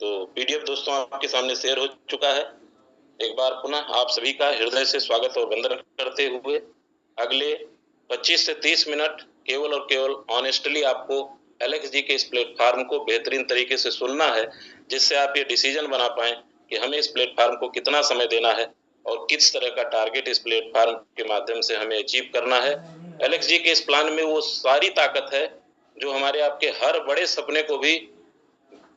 तो पीडीएफ दोस्तों आपके सामने शेयर हो चुका है। एक बार पुनः आप सभी का हृदय से स्वागत और वंदन करते हुए अगले 25 से 30 मिनट केवल और केवल ऑनेस्टली आपको एलेक्स जी के इस प्लेटफॉर्म को बेहतरीन तरीके से सुनना है, जिससे आप ये डिसीजन बना पाए कि हमें इस प्लेटफॉर्म को कितना समय देना है और किस तरह का टारगेट इस प्लेटफॉर्म के माध्यम से हमें अचीव करना है। एलेक्स जी के इस प्लान में वो सारी ताकत है जो हमारे आपके हर बड़े सपने को भी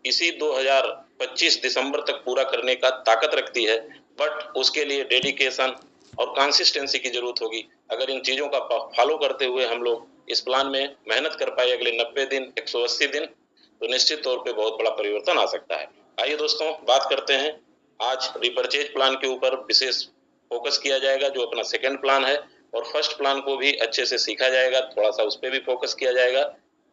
इसी 2025 दिसंबर तक पूरा करने का ताकत रखती है। बट उसके लिए डेडिकेशन और कंसिस्टेंसी की जरूरत होगी। अगर इन चीजों का फॉलो करते हुए हम लोग इस प्लान में मेहनत कर पाए अगले 90 दिन 180 दिन, तो निश्चित तौर पे बहुत बड़ा परिवर्तन आ सकता है। आइए दोस्तों बात करते हैं। आज रिपर्चेज प्लान के ऊपर विशेष फोकस किया जाएगा, जो अपना सेकंड प्लान है, और फर्स्ट प्लान को भी अच्छे से सीखा जाएगा, थोड़ा सा उस पर भी फोकस किया जाएगा।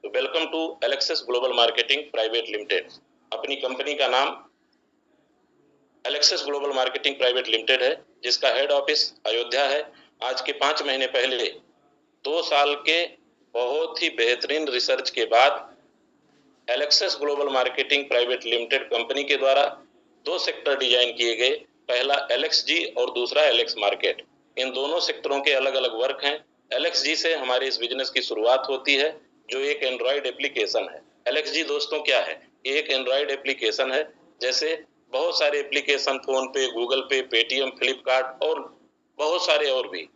तो welcome to Alexis Global Marketing Private Limited. अपनी कंपनी का नाम Alexis Global Marketing Private Limited है, जिसका हेड ऑफिस अयोध्या है। आज के 5 महीने पहले 2 साल के बहुत ही बेहतरीन रिसर्च के बाद Alexis Global Marketing Private limited company के द्वारा 2 सेक्टर डिजाइन किए गए। पहला एलेक्स जी और दूसरा एलेक्स मार्केट। इन दोनों सेक्टरों के अलग अलग वर्क हैं। एलेक्स जी से हमारे इस बिजनेस की शुरुआत होती है, जो एक एंड्रॉइड एप्लीकेशन है। एलेक्स जी दोस्तों क्या है? ये एक एंड्रॉइड एप्लीकेशन है। जैसे बहुत सारे एप्लीकेशन फोन पे, गूगल पे, पेटीएम, फ्लिपकार्ट और बहुत सारे और भी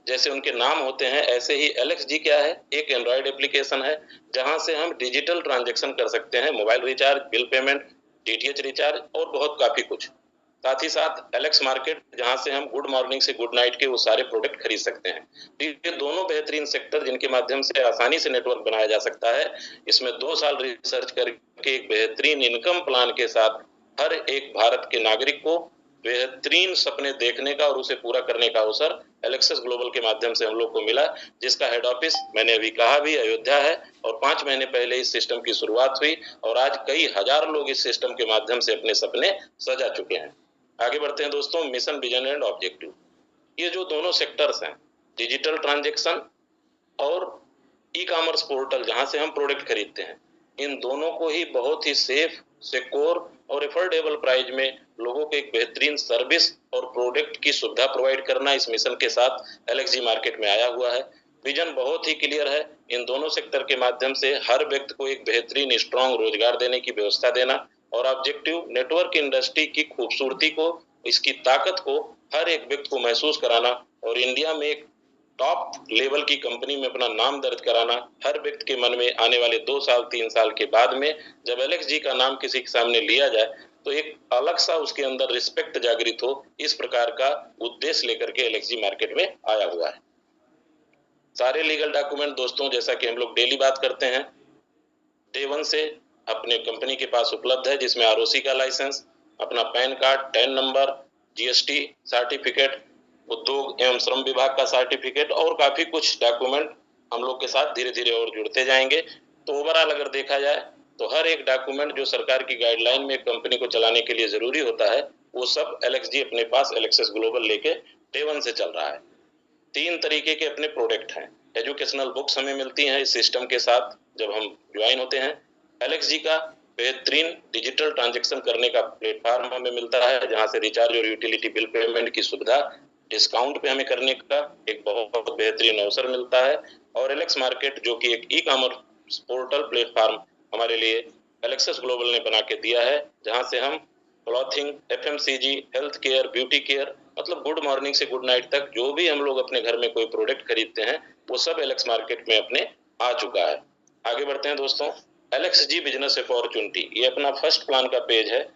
जैसे उनके नाम होते हैं, ऐसे ही एलेक्स जी क्या है? एक एंड्रॉइड एप्लीकेशन है, जहां से हम डिजिटल ट्रांजैक्शन कर सकते हैं, mobile recharge, bill payment, DTH recharge और बहुत काफी कुछ। साथ ही साथ एलेक्स मार्केट, जहां से हम गुड मॉर्निंग से गुड नाइट के वो सारे प्रोडक्ट खरीद सकते हैं। ये दोनों बेहतरीन सेक्टर जिनके माध्यम से आसानी से नेटवर्क बनाया जा सकता है। इसमें 2 साल रिसर्च करके एक बेहतरीन इनकम प्लान के साथ हर एक भारत के नागरिक को बेहतरीन सपने देखने का और उसे पूरा करने का अवसर एलेक्सिस ग्लोबल के माध्यम से हम लोग को मिला, जिसका हेड ऑफिस मैंने अभी कहा भी अयोध्या है। और 5 महीने पहले इस सिस्टम की शुरुआत हुई और आज कई हजार लोग इस सिस्टम के माध्यम से अपने सपने सजा चुके हैं। आगे बढ़ते हैं दोस्तों। Mission, vision and objective. ये जो दोनों सेक्टर्स हैं, डिजिटल ट्रांजैक्शन और ई कॉमर्स पोर्टल जहां से हम प्रोडक्ट खरीदते हैं, इन दोनों को ही बहुत ही सेफ, सिक्योर और एफोर्डेबल प्राइस में लोगों को एक बेहतरीन सर्विस और प्रोडक्ट की सुविधा प्रोवाइड करना इस मिशन के साथ एलेक्स जी मार्केट में आया हुआ है। विजन बहुत ही क्लियर है। इन दोनों सेक्टर के माध्यम से हर व्यक्ति को एक बेहतरीन स्ट्रॉन्ग रोजगार देने की व्यवस्था देना, और ऑब्जेक्टिव नेटवर्क इंडस्ट्री की खूबसूरती को, इसकी ताकत को हर एक व्यक्ति को महसूस कराना और इंडिया में एक टॉप लेवल की कंपनी में अपना नाम दर्ज कराना। हर व्यक्ति के मन में आने वाले 2 साल 3 साल के बाद में जब एलेक्स जी का नाम किसी के सामने लिया जाए, तो एक अलग सा उसके अंदर रिस्पेक्ट जागृत हो, इस प्रकार का उद्देश्य लेकर के एलेक्स जी मार्केट में आया हुआ है। सारे लीगल डॉक्यूमेंट दोस्तों, जैसा कि हम लोग डेली बात करते हैं, डे 1 से अपने कंपनी के पास उपलब्ध है, जिसमें आरओसी का लाइसेंस, अपना pan card, tan number, GST certificate, उद्योग एवं श्रम विभाग का सर्टिफिकेट और काफी कुछ डॉक्यूमेंट हम लोग के साथ धीरे धीरे और जुड़ते जाएंगे। तो ओवरऑल अगर देखा जाए तो हर एक डॉक्यूमेंट जो सरकार की गाइडलाइन में कंपनी को चलाने के लिए जरूरी होता है, वो सब एलेक्स जी अपने पास एलेक्सिस ग्लोबल लेके डे 1 से चल रहा है। 3 तरीके के अपने प्रोडक्ट हैं। एजुकेशनल बुक्स हमें मिलती हैं इस सिस्टम के साथ जब हम ज्वाइन होते हैं। एलेक्स जी का बेहतरीन डिजिटल ट्रांजैक्शन करने का प्लेटफॉर्म हमें मिलता है, जहां से रिचार्ज और यूटिलिटी बिल पेमेंट की सुविधा डिस्काउंट पे हमें करने का एक बहुत बेहतरीन अवसर मिलता है। और एलेक्स मार्केट, जो कि एक ई कॉमर्स पोर्टल प्लेटफॉर्म हमारे लिए एलेक्सिस ग्लोबल ने बना के दिया है, जहां से हम clothing, FMCG, health care, beauty care, मतलब गुड मॉर्निंग से गुड नाइट तक जो भी हम लोग अपने घर में कोई प्रोडक्ट खरीदते हैं, वो सब एलेक्स मार्केट में अपने आ चुका है। आगे बढ़ते हैं दोस्तों। एलेक्स जी बिजनेस अपॉर्चुनिटी, ये अपना फर्स्ट प्लान का पेज है।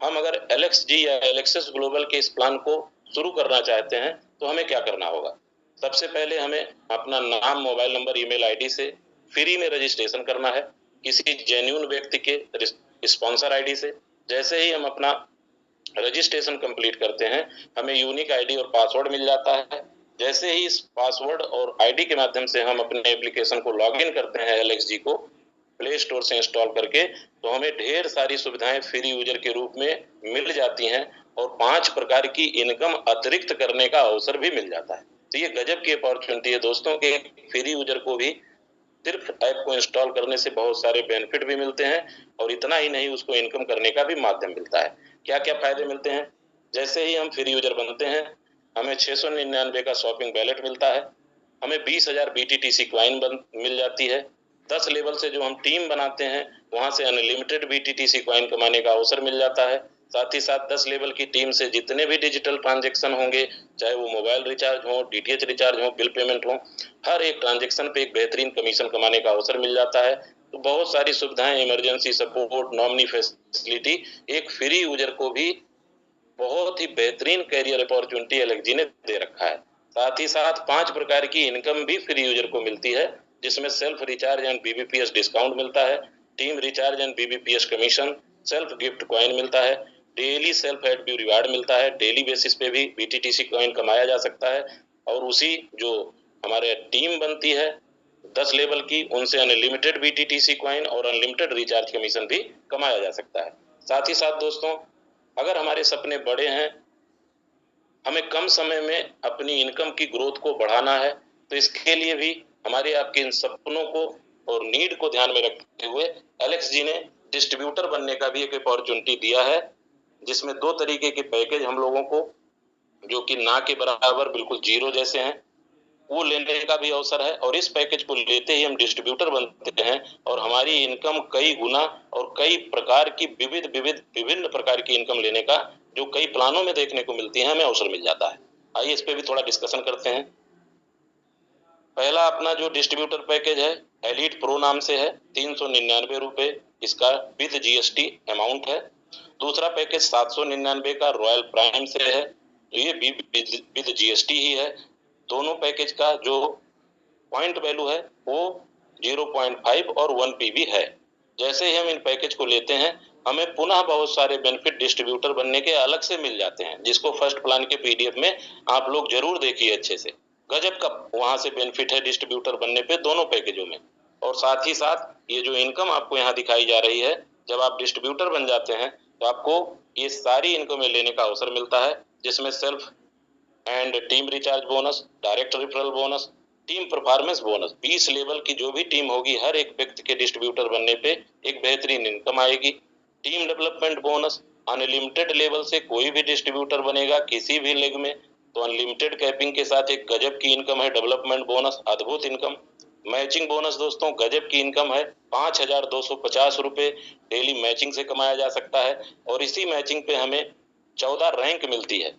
हम अगर एलेक्स जी या एलेक्सिस ग्लोबल के इस प्लान को शुरू करना चाहते हैं तो हमें क्या करना होगा? सबसे पहले हमें अपना नाम, मोबाइल नंबर, ईमेल आईडी से फ्री में रजिस्ट्रेशन करना है, किसी जेन्युइन व्यक्ति के स्पॉन्सर आईडी से। जैसे ही हम अपना रजिस्ट्रेशन कंप्लीट करते हैं, हमें यूनिक आईडी और पासवर्ड मिल जाता है। जैसे ही इस पासवर्ड और आईडी के माध्यम से हम अपने एप्लीकेशन को लॉगिन करते हैं एलेक्स जी को प्ले स्टोर से इंस्टॉल करके, तो हमें ढेर सारी सुविधाएं फ्री यूजर के रूप में मिल जाती हैं और 5 प्रकार की इनकम अतिरिक्त करने का अवसर भी मिल जाता है। तो ये गजब की अपॉर्चुनिटी है दोस्तों कि फ्री यूजर को भी सिर्फ ऐप को इंस्टॉल करने से बहुत सारे बेनिफिट भी मिलते हैं और इतना ही नहीं, उसको इनकम करने का भी माध्यम मिलता है। क्या क्या फायदे मिलते हैं? जैसे ही हम फ्री यूजर बनते हैं, हमें 699 का शॉपिंग बैलेट मिलता है, हमें 20,000 BTTC कॉइन मिल जाती है। 10 लेवल से जो हम टीम बनाते हैं, वहां से अनलिमिटेड BTTC कॉइन कमाने का अवसर मिल जाता है। साथ ही साथ 10 लेवल की टीम से जितने भी डिजिटल ट्रांजैक्शन होंगे, चाहे वो मोबाइल रिचार्ज हो, DTH रिचार्ज हो, बिल पेमेंट हो, हर एक ट्रांजैक्शन पे एक बेहतरीन कमीशन कमाने का अवसर मिल जाता है। तो बहुत सारी सुविधाएं, इमरजेंसी सपोर्ट, नॉमिनी फैसिलिटी, एक फ्री यूजर को भी बहुत ही बेहतरीन कैरियर अपॉर्चुनिटी एलएक्सजी ने दे रखा है। साथ ही साथ 5 प्रकार की इनकम भी फ्री यूजर को मिलती है, जिसमें self recharge and BBPS discount मिलता है, team recharge and BBPS commission, self gift coin मिलता है, daily self add view reward मिलता है, डेली बेसिस पे भी BTTC कॉइन कमाया जा सकता है। और उसी जो हमारे टीम बनती है 10 लेवल की, उनसे अनलिमिटेड BTTC कॉइन और अनलिमिटेड रिचार्ज कमीशन भी कमाया जा सकता है। साथ ही साथ दोस्तों, अगर हमारे सपने बड़े हैं, हमें कम समय में अपनी इनकम की ग्रोथ को बढ़ाना है, तो इसके लिए भी हमारे आपके इन सपनों को और नीड को ध्यान में रखते हुए एलएक्सजी ने डिस्ट्रीब्यूटर बनने का भी एक अपॉर्चुनिटी दिया है, जिसमें 2 तरीके के पैकेज हम लोगों को, जो कि ना के बराबर बिल्कुल जीरो जैसे हैं, वो लेने का भी अवसर है। और इस पैकेज को लेते ही हम डिस्ट्रीब्यूटर बनते हैं और हमारी इनकम कई गुना और कई प्रकार की विभिन्न प्रकार की इनकम लेने का, जो कई प्लानों में देखने को मिलती है, हमें अवसर मिल जाता है। आइए इस पे भी थोड़ा डिस्कशन करते हैं। पहला अपना जो डिस्ट्रीब्यूटर पैकेज है, एलीट प्रो नाम से है, 399 रुपए इसका विद GST अमाउंट है। दूसरा पैकेज 799 का रॉयल प्राइम से है, ये भी विद GST ही है। दोनों पैकेज का जो पॉइंट वैल्यू है वो 0.5 और 1 PB है। जैसे ही हम इन पैकेज को लेते हैं, हमें पुनः बहुत सारे बेनिफिट डिस्ट्रीब्यूटर बनने के अलग से मिल जाते हैं, जिसको फर्स्ट प्लान के PDF में आप लोग जरूर देखिए अच्छे से। गजब का वहां से बेनिफिट है डिस्ट्रीब्यूटर बनने पे दोनों पैकेजों में। और साथ ही साथ ये जो इनकम आपको यहाँ दिखाई जा रही है, जब आप डिस्ट्रीब्यूटर बन जाते हैं तो आपको ये सारी इनकमें लेने का अवसर मिलता है, जिसमें self and team recharge bonus, direct referral bonus, team performance bonus. 20 level की जो भी टीम होगी, हर एक व्यक्ति के डिस्ट्रीब्यूटर बनने पे एक बेहतरीन इनकम आएगी। Team development bonus, unlimited level से कोई भी डिस्ट्रीब्यूटर बनेगा किसी भी लेग में, तो अनलिमिटेड कैपिंग के साथ एक गजब की इनकम है। डेवलपमेंट बोनस, अद्भुत इनकम। मैचिंग बोनस दोस्तों, गजब की इनकम है। 5,250 रुपए डेली मैचिंग से कमाया जा सकता है। और इसी मैचिंग पे हमें 14 रैंक मिलती है,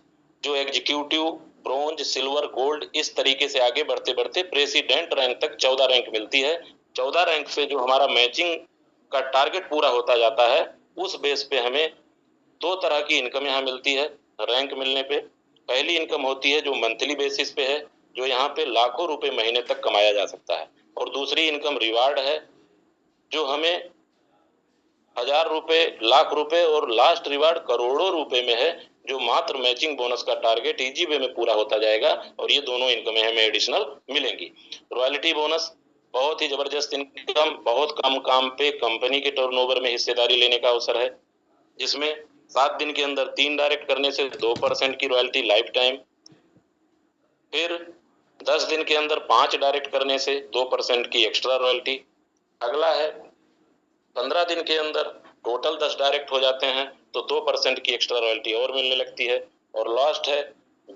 जो एग्जीक्यूटिव, ब्रोंज, सिल्वर, गोल्ड, इस तरीके से आगे बढ़ते बढ़ते प्रेसिडेंट रैंक तक 14 रैंक मिलती है। 14 रैंक से जो हमारा मैचिंग का टारगेट पूरा होता जाता है, उस बेस पे हमें 2 तरह की इनकम यहाँ मिलती है रैंक मिलने पे। पहली इनकम होती है जो मंथली बेसिस पे है, जो यहाँ पे लाखों रुपए महीने तक कमाया जा सकता है। और दूसरी इनकम रिवार्ड है, जो हमें 1,000 रुपए, लाख रुपए और लास्ट रिवार्ड करोड़ों रुपए में है, जो मात्र मैचिंग बोनस का टारगेट इजी वे में पूरा होता जाएगा। और ये दोनों इनकमें हमें एडिशनल मिलेंगी। रॉयल्टी बोनस, बहुत ही जबरदस्त इनकम, बहुत कम काम पे कंपनी के टर्नओवर में हिस्सेदारी लेने का अवसर है, जिसमें 7 दिन के अंदर 3 डायरेक्ट करने से 2% की रॉयल्टी लाइफ टाइम, फिर 10 दिन के अंदर 5 डायरेक्ट करने से 2% की एक्स्ट्रा रॉयल्टी। अगला है 15 दिन के अंदर टोटल 10 डायरेक्ट हो जाते हैं तो 2% की एक्स्ट्रा रॉयल्टी और मिलने लगती है। और लास्ट है,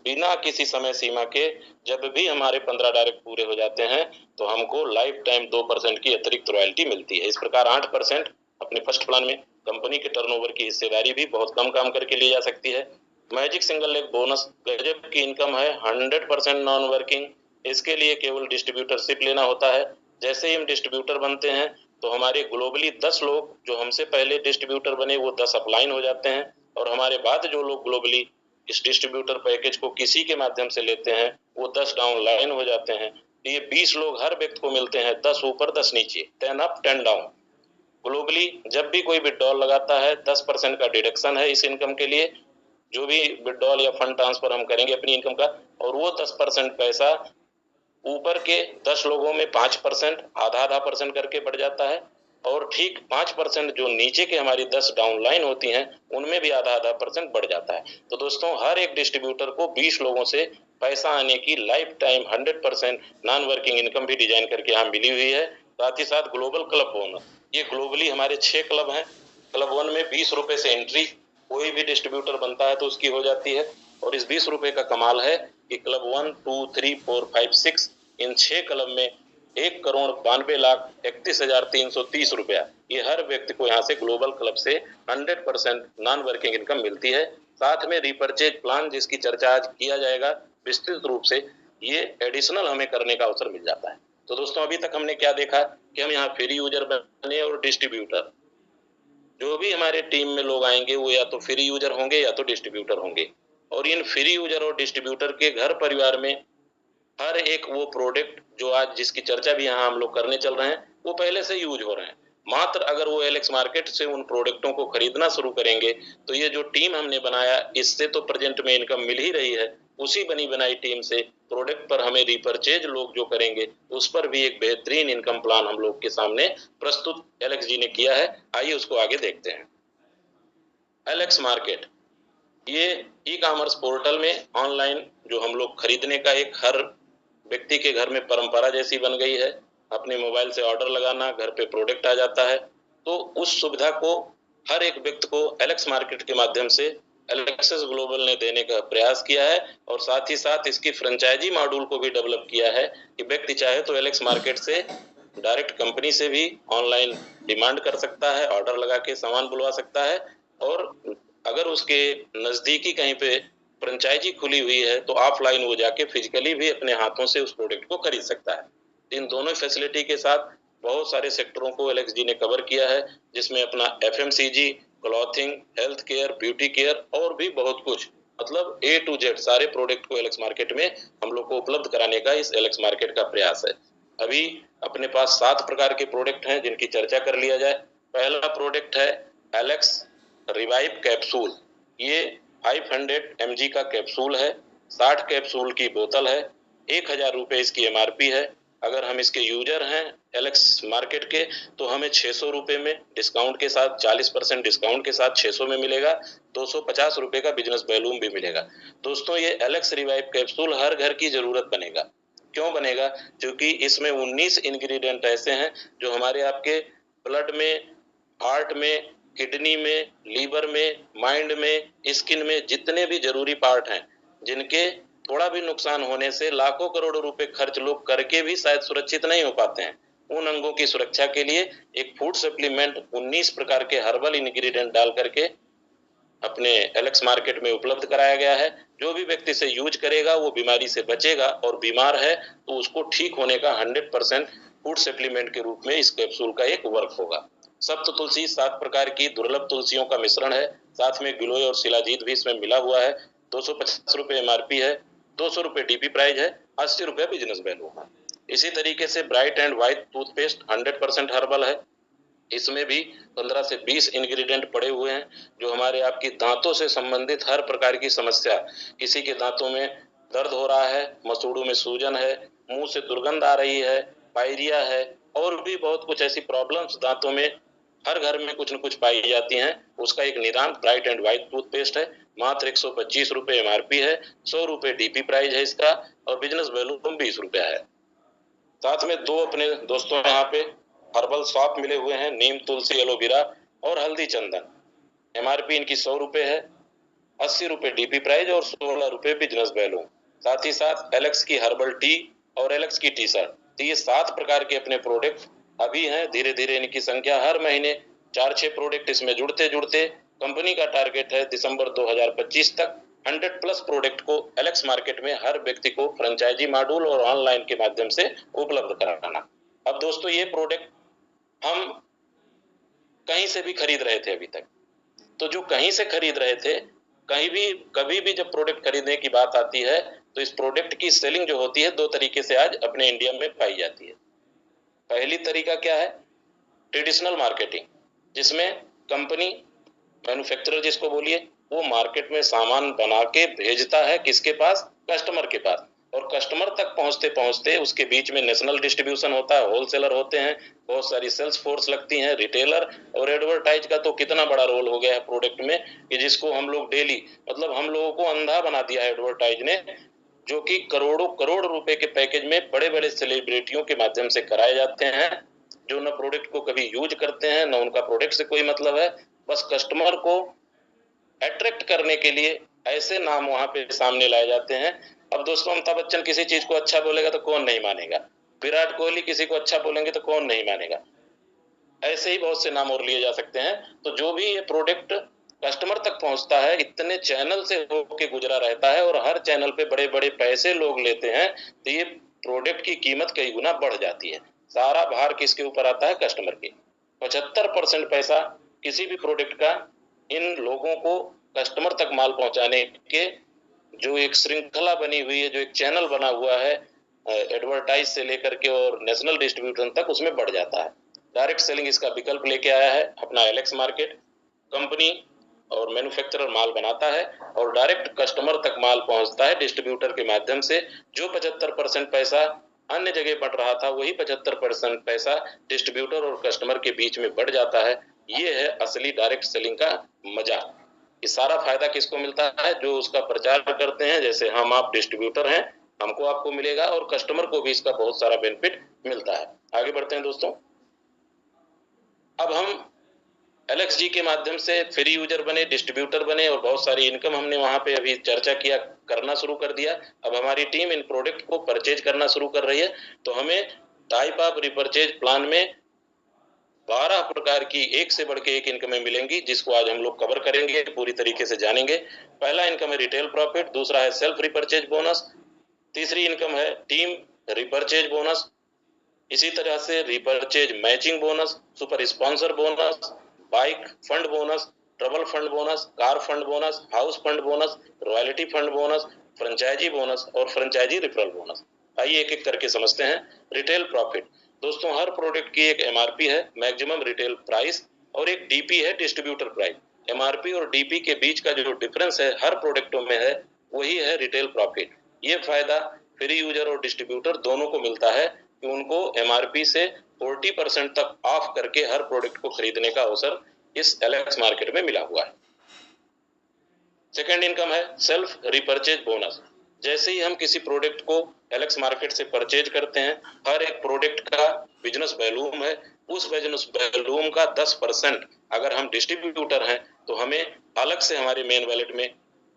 बिना किसी समय सीमा के जब भी हमारे 15 डायरेक्ट पूरे हो जाते हैं तो हमको लाइफ टाइम 2% की अतिरिक्त रॉयल्टी मिलती है। इस प्रकार 8% अपने फर्स्ट प्लान में कंपनी के टर्नओवर की हिस्सेदारी भी बहुत कम काम करके ली जा सकती है। मैजिक सिंगल लेग बोनस, गजब की इनकम है, 100% नॉन वर्किंग। इसके लिए केवल डिस्ट्रीब्यूटरशिप लेना होता है। जैसे ही हम डिस्ट्रीब्यूटर बनते हैं तो हमारे ग्लोबली 10 लोग जो हमसे पहले डिस्ट्रीब्यूटर बने वो 10 अपलाइन हो जाते हैं, और हमारे बाद जो लोग ग्लोबली इस डिस्ट्रीब्यूटर पैकेज को किसी के माध्यम से लेते हैं वो 10 डाउन लाइन हो जाते हैं। ये 20 लोग हर व्यक्ति को मिलते हैं, 10 ऊपर 10 नीचे, 10 अप 10 डाउन। ग्लोबली जब भी कोई विड्रॉल लगाता है 10% का डिडक्शन है इस इनकम के लिए, जो भी विड्रॉल या फंड ट्रांसफर हम करेंगे अपनी इनकम का, और वो 10% पैसा ऊपर के 10 लोगों में 5%, आधा परसेंट करके बढ़ जाता है। और ठीक 5% जो नीचे के हमारी 10 डाउन लाइन होती हैं उनमें भी आधा परसेंट बढ़ जाता है। तो दोस्तों, हर एक डिस्ट्रीब्यूटर को 20 लोगों से पैसा आने की life time 100% non working income भी डिजाइन करके यहाँ मिली हुई है। साथ ही साथ ग्लोबल क्लब बोनस, ये ग्लोबली हमारे 6 क्लब हैं। क्लब 1 में 20 रुपए से एंट्री, कोई भी डिस्ट्रीब्यूटर बनता है तो उसकी हो जाती है। और इस 20 रुपए का कमाल है कि क्लब 1, 2, 3, 4, 5, 6 इन 6 क्लब में 1,92,31,330 रुपया, ये हर व्यक्ति को यहाँ से ग्लोबल क्लब से 100% नॉन वर्किंग इनकम मिलती है। साथ में रिपर्चेज प्लान जिसकी चर्चा आज किया जाएगा विस्तृत रूप से, ये एडिशनल हमें करने का अवसर मिल जाता है। तो दोस्तों अभी तक हमने क्या देखा कि हम यहाँ फ्री यूजर बने और डिस्ट्रीब्यूटर, जो भी हमारे टीम में लोग आएंगे वो या तो फ्री यूजर होंगे या तो डिस्ट्रीब्यूटर होंगे। और इन फ्री यूजर और डिस्ट्रीब्यूटर के घर परिवार में हर एक वो प्रोडक्ट जो आज जिसकी चर्चा भी यहाँ हम लोग करने चल रहे हैं वो पहले से यूज हो रहे हैं। मात्र अगर वो एलेक्स मार्केट से उन प्रोडक्टों को खरीदना शुरू करेंगे तो ये जो टीम हमने बनाया इससे तो प्रेजेंट में इनकम मिल ही रही है, उसी बनी बनाई टीम से प्रोडक्ट पर हमें रिपर्चेज लोग जो करेंगे उस पर भी एक बेहतरीन इनकम प्लान हम लोग के सामने प्रस्तुत एलेक्स जी ने किया है। आइए उसको आगे देखते हैं। एलेक्स मार्केट ये ई कॉमर्स पोर्टल में ऑनलाइन जो हम लोग खरीदने का एक हर व्यक्ति के घर में परंपरा जैसी बन गई है। अपने मोबाइल से ऑर्डर लगाना, घर पे प्रोडक्ट आ जाता है। तो उस सुविधा को हर एक व्यक्ति को एलेक्स मार्केट के माध्यम से एलेक्सिस ग्लोबल ने देने का प्रयास किया है और साथ ही साथ इसकी फ्रेंचाइजी मॉड्यूल को भी डेवलप किया है कि व्यक्ति चाहे तो एलेक्स मार्केट से डायरेक्ट कंपनी से भी ऑनलाइन डिमांड कर सकता है, ऑर्डर लगा के सामान बुलवा सकता है। और अगर उसके नजदीकी कहीं पे फ्रेंचाइजी खुली हुई है तो ऑफलाइन वो जाके फिजिकली भी अपने हाथों से उस प्रोडक्ट को खरीद सकता है। इन दोनों फैसिलिटी के साथ बहुत सारे सेक्टरों को एलेक्स जी ने कवर किया है, जिसमें अपना FMCG, clothing, health care, beauty care और भी बहुत कुछ, मतलब A to Z सारे प्रोडक्ट को एलेक्स मार्केट में हम लोग को उपलब्ध कराने का इस एलेक्स मार्केट का प्रयास है। अभी अपने पास 7 प्रकार के प्रोडक्ट हैं जिनकी चर्चा कर लिया जाए। पहला प्रोडक्ट है एलेक्स रिवाइव कैप्सूल। ये 500 mg का कैप्सूल है, 60 कैप्सूल की बोतल है, 1000 रुपए इसकी MRP है। अगर हम इसके यूजर हैं एलेक्स मार्केट के तो हमें 600 रुपए में डिस्काउंट के साथ 40% डिस्काउंट के साथ 600 में मिलेगा। 250 रुपए का बिजनेस वैल्यूम भी मिलेगा। दोस्तों ये एलेक्स रिवाइव कैप्सूल हर घर की जरूरत बनेगा। क्यों बनेगा? क्योंकि इसमें 19 इंग्रेडिएंट ऐसे हैं जो हमारे आपके ब्लड में, हार्ट में, किडनी में, लीवर में, माइंड में, स्किन में जितने भी जरूरी पार्ट हैं, जिनके थोड़ा भी नुकसान होने से लाखों करोड़ों रुपए खर्च लोग करके भी शायद सुरक्षित नहीं हो पाते हैं, उन अंगों की सुरक्षा के लिए एक फूड सप्लीमेंट 19 प्रकार के हर्बल इंग्रेडिएंट डाल करके अपने एलेक्स मार्केट में उपलब्ध कराया गया है। जो भी व्यक्ति से यूज करेगा वो बीमारी से बचेगा और बीमार है तो उसको ठीक होने का 100% फूड सप्लीमेंट के रूप में इस कैप्सूल का एक वर्क होगा। सप्त तुलसी 7 प्रकार की दुर्लभ तुलसियों का मिश्रण है, साथ में गिलोय और शिलाजीत भी इसमें मिला हुआ है। 250 रुपए MRP है, 200 रुपए DP प्राइस है, 80 रुपए बिजनेस वैल्यू है। इसी तरीके से bright and white toothpaste 100% herbal है। इसमें भी 15 से 20 इंग्रेडिएंट पड़े हुए हैं जो हमारे आपकी दांतों से संबंधित हर प्रकार की समस्या, किसी के दांतों में दर्द हो रहा है, मसूड़ों में सूजन है, मुंह से दुर्गंध आ रही है, पायरिया है और भी बहुत कुछ ऐसी प्रॉब्लम्स दांतों में हर घर में कुछ न कुछ पाई जाती हैं, उसका एक निदान ब्राइट एंड व्हाइट टूथपेस्ट है। मात्र 125 रुपए MRP है, 100 रुपए DP प्राइस है इसका और बिजनेस वैल्यू 20 रुपया है। साथ में 2 अपने दोस्तों यहाँ पे हर्बल सॉप मिले हुए हैं, नीम, तुलसी, एलोवेरा और हल्दी चंदन। MRP इनकी 100 रुपए है, 80 रुपए DP प्राइस और 16 रुपए बिजनेस वैल्यू। साथ ही साथ एलेक्स की हर्बल टी और एलेक्स की टी शर्ट, तो ये 7 प्रकार के अपने प्रोडक्ट अभी हैं। धीरे धीरे इनकी संख्या हर महीने 4-6 प्रोडक्ट इसमें जुड़ते जुड़ते कंपनी का टारगेट है दिसंबर 2025 तक 100+ प्रोडक्ट को एलेक्स मार्केट में हर व्यक्ति को फ्रेंचाइजी मॉड्यूल और ऑनलाइन के माध्यम से उपलब्ध कराना। अब दोस्तों ये प्रोडक्ट हम कहीं से भी खरीद रहे थे अभी तक, तो जो कहीं से खरीद रहे थे, कहीं भी कभी भी जब प्रोडक्ट खरीदने की बात आती है तो इस प्रोडक्ट की सेलिंग जो होती है 2 तरीके से आज अपने इंडिया में पाई जाती है। पहली तरीका क्या है? ट्रेडिशनल मार्केटिंग, जिसमें कंपनी, मैन्युफैक्चरर जिसको बोलिए, वो मार्केट में सामान बना के भेजता है किसके पास? कस्टमर के पास। और कस्टमर तक पहुंचते पहुंचते उसके बीच में नेशनल डिस्ट्रीब्यूशन होता है, होलसेलर होते हैं, बहुत सारी सेल्स फोर्स लगती हैं, रिटेलर और एडवर्टाइज का तो कितना बड़ा रोल हो गया है प्रोडक्ट में कि जिसको हम लोग डेली, मतलब हम लोगों को अंधा बना दिया है एडवर्टाइज ने, जो कि करोड़ों करोड़ रुपए के पैकेज में बड़े बड़े सेलिब्रिटियों के माध्यम से कराए जाते हैं। जो न प्रोडक्ट को कभी यूज करते हैं, न उनका प्रोडक्ट से कोई मतलब है, बस कस्टमर को अट्रैक्ट करने के लिए ऐसे नाम वहां पे सामने लाए जाते हैं। अब दोस्तों, अमिताभ बच्चन किसी चीज को अच्छा बोलेगा तो कौन नहीं मानेगा, विराट कोहली किसी को अच्छा बोलेंगे तो कौन नहीं मानेगा, ऐसे ही बहुत से नाम और लिए जा सकते हैं। तो जो भी ये प्रोडक्ट कस्टमर तक पहुंचता है, इतने चैनल से होके गुजरा रहता है और हर चैनल पे बड़े बड़े पैसे लोग लेते हैं, तो ये प्रोडक्ट की कीमत कई गुना बढ़ जाती है। सारा भार किसके ऊपर आता है? कस्टमर के। 75% पैसा किसी भी प्रोडक्ट का इन लोगों को कस्टमर तक माल पहुंचाने के जो एक श्रृंखला बनी हुई है, जो एक चैनल बना हुआ है एडवर्टाइज से लेकर के और नेशनल डिस्ट्रीब्यूशन तक, उसमें बढ़ जाता है। डायरेक्ट सेलिंग इसका विकल्प लेके आया है। अपना एलेक्स मार्केट कंपनी और मैन्युफैक्चरर माल बनाता है और डायरेक्ट कस्टमर तक माल पहुंचता है डिस्ट्रीब्यूटर के माध्यम से। जो 75% पैसा अन्य जगह बढ़ रहा था, वही 75% पैसा डिस्ट्रीब्यूटर और कस्टमर के बीच में बढ़ जाता है। ये है असली डायरेक्ट सेलिंग का मजा। ये सारा फायदा किसको मिलता है? जो उसका प्रचार करते हैं, जैसे हम आप डिस्ट्रीब्यूटर हैं, हमको आपको मिलेगा और कस्टमर को भी इसका बहुत सारा बेनिफिट मिलता है। आगे बढ़ते हैं दोस्तों। अब हम एलेक्स जी के माध्यम से फ्री यूजर बने, डिस्ट्रीब्यूटर बने और बहुत सारी इनकम हमने वहां पे अभी चर्चा किया, करना शुरू कर दिया। अब हमारी टीम इन प्रोडक्ट को परचेज करना शुरू कर रही है। तो हमें टाइप ऑफ रिपर्चेज प्लान में 12 प्रकार की एक से बढ़ के एक इनकमें मिलेंगी, जिसको आज हम लोग कवर करेंगे, पूरी तरीके से जानेंगे। पहला इनकम है रिटेल प्रॉफिट, दूसरा है सेल्फ रिपर्चेज बोनस, तीसरी इनकम है टीम रिपर्चेज बोनस, इसी तरह से repurchase matching bonus, super sponsor bonus, bike fund bonus, travel fund bonus, car fund bonus, house fund bonus, royalty fund bonus, franchisee bonus और franchisee referral bonus. आइए एक एक करके समझते हैं। रिटेल प्रॉफिट दोस्तों, हर प्रोडक्ट की एक एमआरपी है, मैक्सिमम रिटेल प्राइस, और एक डीपी है, डिस्ट्रीब्यूटर प्राइस। एमआरपी और डीपी के बीच का जो डिफरेंस है हर प्रोडक्टों में है, वही है रिटेल प्रॉफिट। ये फायदा फ्री यूजर और डिस्ट्रीब्यूटर दोनों को मिलता है कि उनको एमआरपी से 40% तक ऑफ करके हर प्रोडक्ट को खरीदने का अवसर इस एलेक्स मार्केट में मिला हुआ है। सेकेंड इनकम है सेल्फ रिपर्चेज बोनस। जैसे ही हम किसी प्रोडक्ट को एलेक्स मार्केट से परचेज करते हैं, हर एक प्रोडक्ट का बिजनेस वैल्यूम है, उस बिजनेस वैल्यूम का 10% अगर हम डिस्ट्रीब्यूटर हैं तो हमें अलग से हमारे मेन वैलेट में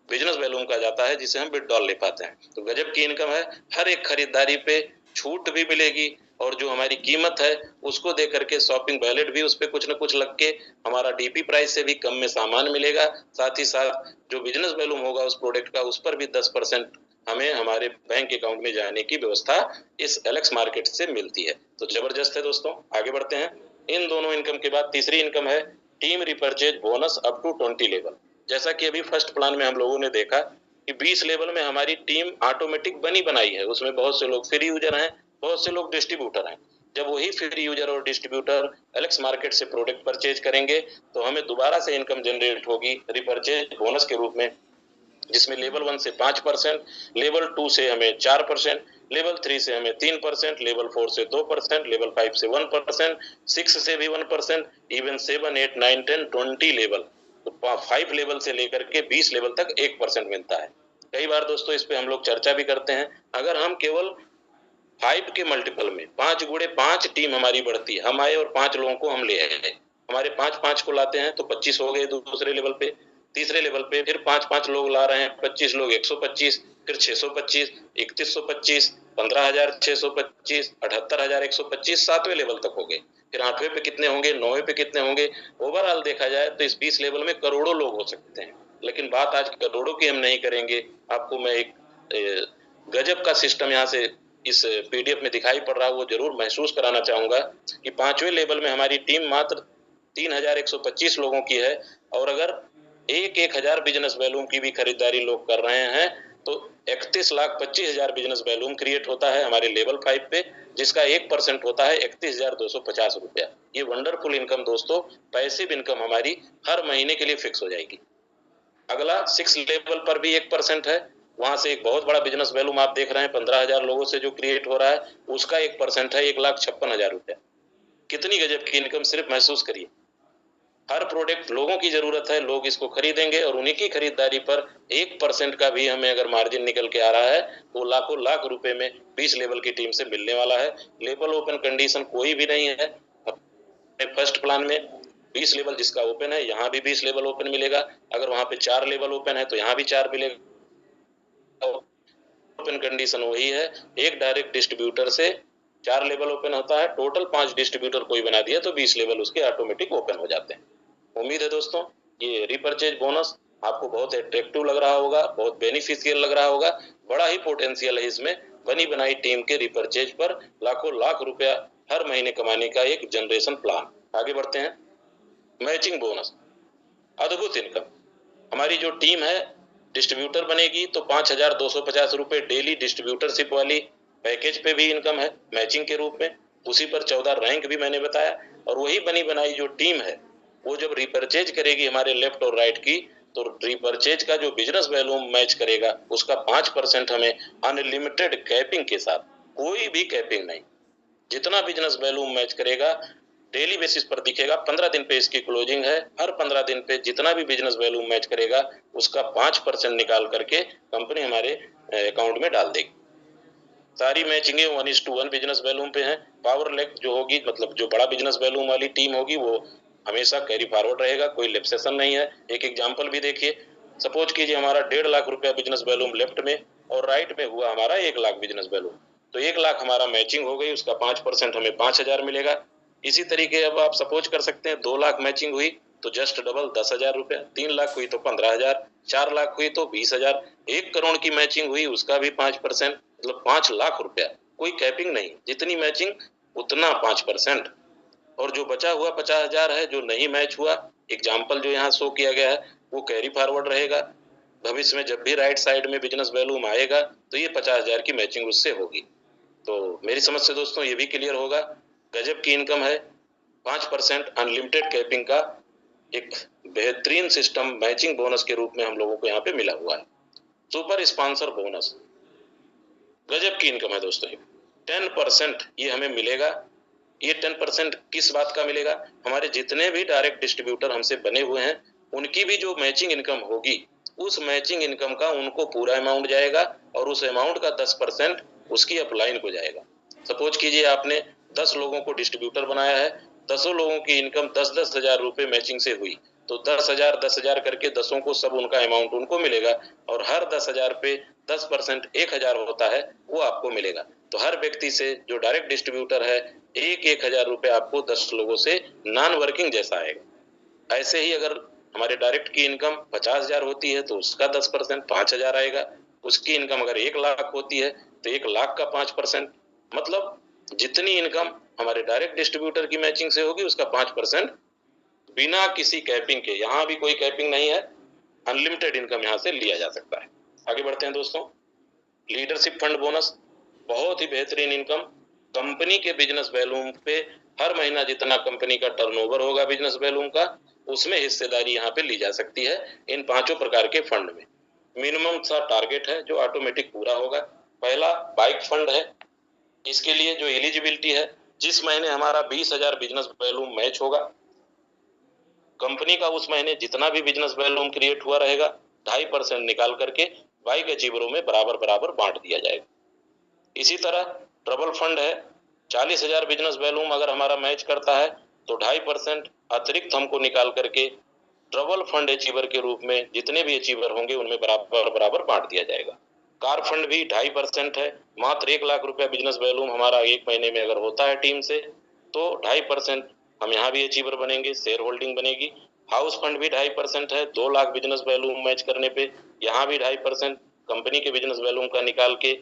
बिजनेस वैल्यूम का जाता है, जिसे हम विथड्रॉल ले पाते हैं। तो गजब की इनकम है। हर एक खरीदारी पे छूट भी मिलेगी और जो हमारी कीमत है उसको दे करके शॉपिंग वैलेट भी उस पे कुछ न कुछ लग के हमारा डीपी प्राइस से भी कम में सामान मिलेगा। साथ ही साथ जो बिजनेस वैल्यूम होगा उस प्रोडक्ट का, उस पर भी 10% हमें हमारे बैंक अकाउंट में जाने की व्यवस्था इस एलेक्स मार्केट से मिलती है। तो जबरदस्त है दोस्तों। आगे बढ़ते हैं। इन दोनों इनकम के बाद तीसरी इनकम है team repurchase bonus up to 20 level. जैसा कि अभी फर्स्ट प्लान में हम लोगों ने देखा कि 20 लेवल में हमारी टीम ऑटोमेटिक बनी बनाई है, उसमें बहुत से लोग फ्री यूजर हैं, बहुत से लोग डिस्ट्रीब्यूटर हैं। जब वही फ्री यूजर और डिस्ट्रीब्यूटर एलेक्स मार्केट से प्रोडक्ट परचेज करेंगे तो हमें दोबारा से इनकम जनरेट होगी रिपर्चेज बोनस के रूप में, जिसमें लेवल 1 से 5%, लेवल 2 से हमें 4%, लेवल 3 से हमें 3%, लेवल 4 से 2%, लेवल 5 से 1%, 6 से भी 1%, इवन 7, 8, 9, 10, 20 लेवल, तो 5 लेवल से लेकर के 20 लेवल तक 1% मिलता है। कई बार दोस्तों इस पे हम लोग चर्चा भी करते हैं। अगर हम केवल 5 के मल्टीपल में 5 गुणे 5 टीम हमारी बढ़ती है, हम आए और 5 लोगों को हम ले आए, हमारे 5 को लाते हैं तो 25 हो गए दूसरे लेवल पे, तीसरे लेवल पे फिर 5 लो ला रहे हैं, 25 लोग 125, फिर 625, 3125, 15,625, 78,125, 7वें लेवल तक हो गए। फिर 8वें पे कितने होंगे, 9वें पे कितने होंगे। ओवरऑल देखा जाए तो इस 20 लेवल में करोड़ों लोग हो सकते हैं, लेकिन बात आज करोड़ों की हम नहीं करेंगे। आपको मैं एक गजब का सिस्टम यहाँ से इस पीडीएफ में दिखाई पड़ रहा है, वो जरूर महसूस कराना चाहूंगा कि 5वें लेवल में हमारी टीम मात्र 3,125 लोगों की है, और अगर 1,000 बिजनेस वैल्यूम की भी खरीदारी लोग कर रहे हैं तो 31,25,000 बिजनेस वैल्यूम क्रिएट होता है हमारे लेवल 5 पे, जिसका 1% होता है 31,250 रुपया। ये वंडरफुल इनकम दोस्तों, पैसिव इनकम हमारी हर महीने के लिए फिक्स हो जाएगी। अगला 6 लेवल पर भी 1% है, वहां से एक बहुत बड़ा बिजनेस वैल्यूम आप देख रहे हैं 15,000 लोगों से जो क्रिएट हो रहा है, उसका 1% है 1,56,000 रुपया। कितनी गजब की इनकम, सिर्फ महसूस करिए। हर प्रोडक्ट लोगों की जरूरत है, लोग इसको खरीदेंगे और उन्हीं की खरीदारी पर 1% का भी हमें अगर मार्जिन निकल के आ रहा है तो लाखों लाख रुपए में 20 लेवल की टीम से मिलने वाला है। लेवल ओपन कंडीशन कोई भी नहीं है, फर्स्ट प्लान में 20 लेवल जिसका ओपन है, यहाँ भी 20 लेवल ओपन मिलेगा। अगर वहां पे 4 लेवल ओपन है तो यहाँ भी 4 मिलेगा। ओपन कंडीशन वही है, एक डायरेक्ट डिस्ट्रीब्यूटर से 4 लेवल ओपन होता है, टोटल 5 डिस्ट्रीब्यूटर कोई बना दिया तो 20 लेवल उसके ऑटोमेटिक ओपन हो जाते हैं। उम्मीद है दोस्तों ये रिपर्चेज बोनस आपको बहुत अट्रैक्टिव लग रहा होगा, बहुत बेनिफिशियल लग रहा होगा। बड़ा ही पोटेंशियल है इसमें। बनी बनाई टीम के रिपर्चेज पर लाखों लाख रुपया हर महीने कमाने का एक जनरेशन प्लान। आगे बढ़ते हैं। मैचिंग बोनस, अद्भुत इनकम। हमारी जो टीम है डिस्ट्रीब्यूटर बनेगी तो 5,250 रुपए डेली डिस्ट्रीब्यूटरशिप वाली पैकेज पे भी इनकम है मैचिंग के रूप में। उसी पर 14 रैंक भी मैंने बताया। और वही बनी बनाई जो टीम है वो जब रिपर्चेज करेगी हमारे लेफ्ट और राइट की, तो रिपर्चेज का जो बिजनेस वैल्यू मैच करेगा उसका 5% हमें अनलिमिटेड कैपिंग के साथ, कोई भी कैपिंग नहीं, जितना बिजनेस वैल्यू मैच करेगा डेली बेसिस पर दिखेगा। 15 दिन पे इसकी क्लोजिंग है। हर 15 दिन पे जितना भी बिजनेस वैल्यू मैच करेगा उसका 5% निकाल करके कंपनी हमारे अकाउंट में डाल देगी। सारी मैचिंगें 1:1 बिजनेस वैल्यूम पे हैं। पावर लेग जो होगी, मतलब जो बड़ा बिजनेस वैल्यूम वाली टीम होगी वो हमेशा कैरी फॉरवर्ड रहेगा, कोई लेप्सेशन नहीं है। एक एग्जांपल भी देखिए, सपोज कीजिए हमारा 1.5 लाख रुपया बिजनेस वैल्यूम लेफ्ट में और राइट में हुआ हमारा 1 लाख बिजनेस वैल्यूम, तो 1 लाख हमारा मैचिंग हो गई, उसका 5% हमें 5,000 मिलेगा। इसी तरीके अब आप सपोज कर सकते हैं 2 लाख मैचिंग हुई तो जस्ट डबल 10,000 रुपया, 3 लाख हुई तो 15,000, 4 लाख हुई तो 20,000, 1 करोड़ की मैचिंग हुई उसका भी 5%, मतलब 5 लाख रुपया। कोई कैपिंग नहीं, जितनी मैचिंग उतना 5%। और जो बचा हुआ 50,000 है जो नहीं मैच हुआ, एग्जाम्पल जो यहाँ शो किया गया है वो कैरी फॉरवर्ड रहेगा। भविष्य में जब भी राइट साइड में बिजनेस वैल्यूम आएगा तो ये 50,000 की मैचिंग उससे होगी। तो मेरी समझ से दोस्तों ये भी क्लियर होगा, गजब की इनकम है। 5% अनलिमिटेड कैपिंग का एक बेहतरीन सिस्टम मैचिंग बोनस के रूप में हम लोगों को यहाँ पे मिला हुआ है। सुपर स्पॉन्सर बोनस, गजब की इनकम है दोस्तों। 10% ये हमें मिलेगा। ये 10% किस बात का मिलेगा? हमारे जितने भी डायरेक्ट डिस्ट्रीब्यूटर हमसे बने हुए हैं उनकी भी जो मैचिंग इनकम होगी, उस मैचिंग इनकम का उनको पूरा अमाउंट जाएगा और उस अमाउंट का 10% उसकी अपलाइन को जाएगा। सपोज कीजिए आपने 10 लोगों को डिस्ट्रीब्यूटर बनाया है, 10 लोगों की इनकम 10-10 हजार रुपए मैचिंग से हुई, तो 10,000 करके 10 को सब उनका अमाउंट उनको मिलेगा और हर 10,000 पे 10% 1,000 होता है वो आपको मिलेगा। तो हर व्यक्ति से जो डायरेक्ट डिस्ट्रीब्यूटर है 1,000 रुपए आपको 10 लोगों से नॉन वर्किंग जैसा आएगा। ऐसे ही अगर हमारे डायरेक्ट की इनकम 50,000 होती है तो उसका 10% 5,000 आएगा। उसकी इनकम अगर 1 लाख होती है तो 1 लाख का 5%, मतलब जितनी इनकम हमारे डायरेक्ट डिस्ट्रीब्यूटर की मैचिंग से होगी उसका 5% बिना किसी कैपिंग के, यहाँ भी कोई कैपिंग नहीं है, अनलिमिटेड इनकम यहाँ से लिया जा सकता है। आगे बढ़ते हैं दोस्तों। लीडरशिप फंड बोनस, बहुत ही बेहतरीन इनकम। कंपनी के बिजनेस वैल्यूम पे हर महीना जितना कंपनी का टर्नओवर होगा बिजनेस वैल्यूम का, उसमें हिस्सेदारी यहाँ पे ली जा सकती है इन 5 प्रकार के फंड में। मिनिमम सा टारगेट है जो ऑटोमेटिक पूरा होगा। पहला बाइक फंड है। इसके लिए जो एलिजिबिलिटी है, जिस महीने हमारा 20,000 बिजनेस वैल्यूम मैच होगा, कंपनी का उस महीने जितना भी बिजनेस वैल्यूम क्रिएट हुआ रहेगा 2.5% निकाल करके बाइक अचीवरों में बराबर बराबर बांट दिया जाएगा। इसी तरह ट्रबल फंड है। 40,000 बिजनेस वैल्यूम अगर हमारा मैच करता है तो 2.5% अतिरिक्त हमको निकाल करके ट्रबल फंड अचीवर के रूप में जितने भी अचीवर होंगे उनमें बराबर बराबर बांट दिया जाएगा। कार फंड भी 2.5% है। मात्र 1 लाख रुपया बिजनेस वैल्यूम हमारा एक महीने में अगर होता है टीम से तो 2.5% हम यहाँ भी अचीवर बनेंगे, शेयर होल्डिंग बनेगी। हाउस फंड भी 2.5% है। 2 लाख बिजनेस वैल्यूम मैच करने पे यहाँ भी 2.5% कंपनी के बिजनेस वैल्यूम का निकाल के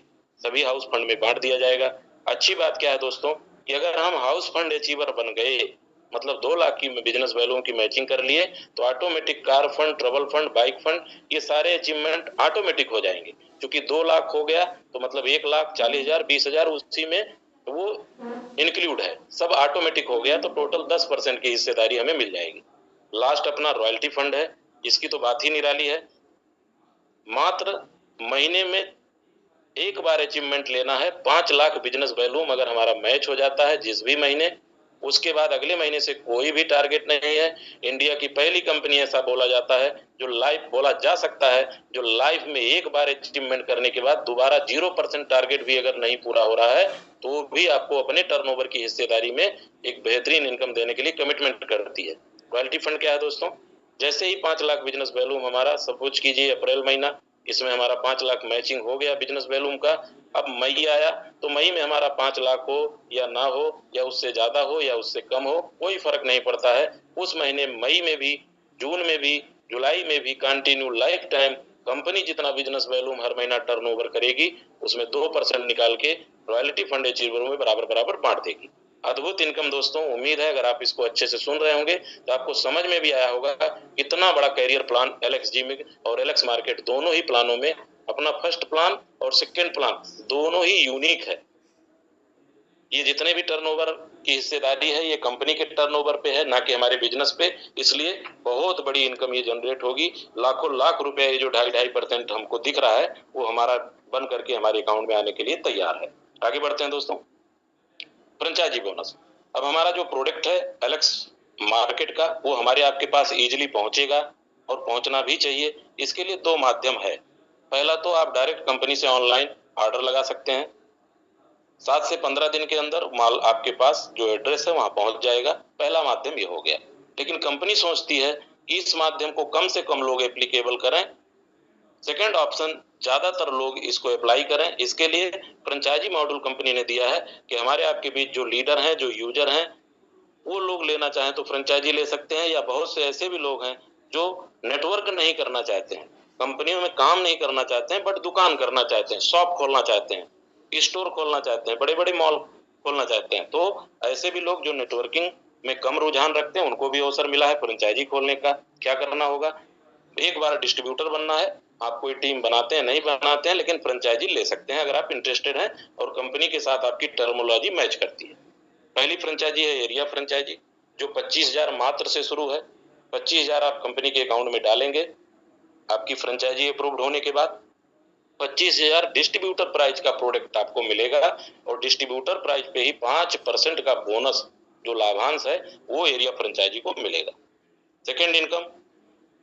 सभी हाउस फंड में बांट दिया जाएगा। अच्छी बात क्या है दोस्तों कि अगर हम हाउस फंड अचीवर बन गए, मतलब 2 लाख की बिजनेस वैल्यूम की मैचिंग कर लिए, तो automatic car fund, trouble fund, bike fund ये सारे अचीवमेंट ऑटोमेटिक हो जाएंगे। क्योंकि 2 लाख हो गया तो मतलब 1 लाख 40,000 20,000 उसी में वो इंक्लूड है, सब ऑटोमेटिक हो गया, तो टोटल 10% की हिस्सेदारी हमें मिल जाएगी। लास्ट अपना रॉयल्टी फंड है। इसकी तो बात ही निराली है। मात्र महीने में एक बार अचीवमेंट लेना है। 5 लाख बिजनेस वैल्यूम अगर हमारा मैच हो जाता है जिस भी महीने, उसके बाद अगले महीने से कोई भी टारगेट नहीं है। इंडिया की पहली कंपनी ऐसा बोला जाता है, जो लाइफ बोला जा सकता है, जो लाइफ में एक बार अचीवमेंट करने के बाद दोबारा 0% टारगेट भी अगर नहीं पूरा हो रहा है तो भी आपको अपने टर्नओवर की हिस्सेदारी में एक बेहतरीन इनकम देने के लिए कमिटमेंट करती है। क्वालिटी फंड क्या है दोस्तों? जैसे ही 5 लाख बिजनेस वैल्यूम हमारा, सपोज कीजिए अप्रैल महीना, इसमें हमारा 5 लाख मैचिंग हो गया बिजनेस वैल्यूम का। अब मई आया तो मई में हमारा 5 लाख हो या ना हो, या उससे ज्यादा हो या उससे कम हो, कोई फर्क नहीं पड़ता है। उस महीने मई में भी, जून में भी, जुलाई में भी कंटिन्यू लाइफ टाइम कंपनी जितना बिजनेस वैल्यूम हर महीना टर्नओवर करेगी उसमें 2% निकाल के रॉयल्टी फंड अचीवरों में बराबर बराबर बांट देगी। अद्भुत इनकम दोस्तों। उम्मीद है अगर आप इसको अच्छे से सुन रहे होंगे तो आपको समझ में भी आया होगा कितना बड़ा कैरियर प्लान एलएक्सजी में और एलेक्स मार्केट दोनों ही प्लानों में, अपना फर्स्ट प्लान और सेकेंड प्लान दोनों ही यूनिक है। ये जितने भी टर्नओवर की हिस्सेदारी है ये कंपनी के टर्नओवर पे है, ना कि हमारे बिजनेस पे, इसलिए बहुत बड़ी इनकम ये जनरेट होगी। लाखों लाख रुपए ये जो 2.5% हमको दिख रहा है वो हमारा बन करके हमारे अकाउंट में आने के लिए तैयार है। आगे बढ़ते हैं दोस्तों। Franchisee bonus. अब हमारा जो प्रोडक्ट है एलेक्स मार्केट का वो हमारे आपके पास इजीली पहुंचेगा और पहुंचना भी चाहिए। इसके लिए 2 माध्यम है। पहला तो आप डायरेक्ट कंपनी से ऑनलाइन ऑर्डर लगा सकते हैं, 7 से 15 दिन के अंदर माल आपके पास जो एड्रेस है वहां पहुंच जाएगा। पहला माध्यम ये हो गया। लेकिन कंपनी सोचती है कि इस माध्यम को कम से कम लोग एप्लीकेबल करें, सेकेंड ऑप्शन ज्यादातर लोग इसको अप्लाई करें। इसके लिए फ्रेंचाइजी मॉड्यूल कंपनी ने दिया है कि हमारे आपके बीच जो लीडर हैं, जो यूजर हैं, वो लोग लेना चाहें तो फ्रेंचाइजी ले सकते हैं, या बहुत से ऐसे भी लोग हैं जो नेटवर्क नहीं करना चाहते हैं, कंपनियों में काम नहीं करना चाहते हैं, बट दुकान करना चाहते हैं, शॉप खोलना चाहते हैं, स्टोर खोलना चाहते हैं, बड़े बड़े मॉल खोलना चाहते हैं। तो ऐसे भी लोग जो नेटवर्किंग में कम रुझान रखते हैं उनको भी अवसर मिला है फ्रेंचाइजी खोलने का। क्या करना होगा? एक बार डिस्ट्रीब्यूटर बनना है। आप कोई टीम बनाते हैं नहीं बनाते हैं, लेकिन फ्रेंचाइजी ले सकते हैं अगर आप इंटरेस्टेड हैं और कंपनी के साथ आपकी टर्मोलॉजी मैच करती है। पहली फ्रेंचाइजी है एरिया फ्रेंचाइजी, जो 25,000 मात्र से शुरू है। 25,000 आप कंपनी के अकाउंट में डालेंगे। आपकी फ्रेंचाइजी अप्रूव्ड होने के बाद 25,000 डिस्ट्रीब्यूटर प्राइस का प्रोडक्ट आपको मिलेगा और डिस्ट्रीब्यूटर प्राइस पे ही 5% का बोनस जो लाभांश है वो एरिया फ्रेंचाइजी को मिलेगा। सेकेंड इनकम,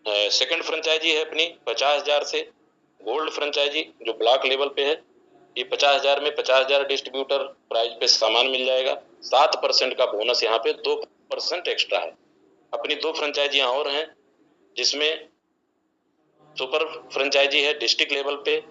सेकेंड फ्रेंचाइजी है अपनी 50,000 से गोल्ड फ्रेंचाइजी जो ब्लॉक लेवल पे है। ये 50,000 में 50,000 डिस्ट्रीब्यूटर प्राइस पे सामान मिल जाएगा, 7% का बोनस, यहाँ पे 2% एक्स्ट्रा है। अपनी 2 फ्रेंचाइजियां और हैं जिसमें सुपर फ्रेंचाइजी है डिस्ट्रिक्ट लेवल पे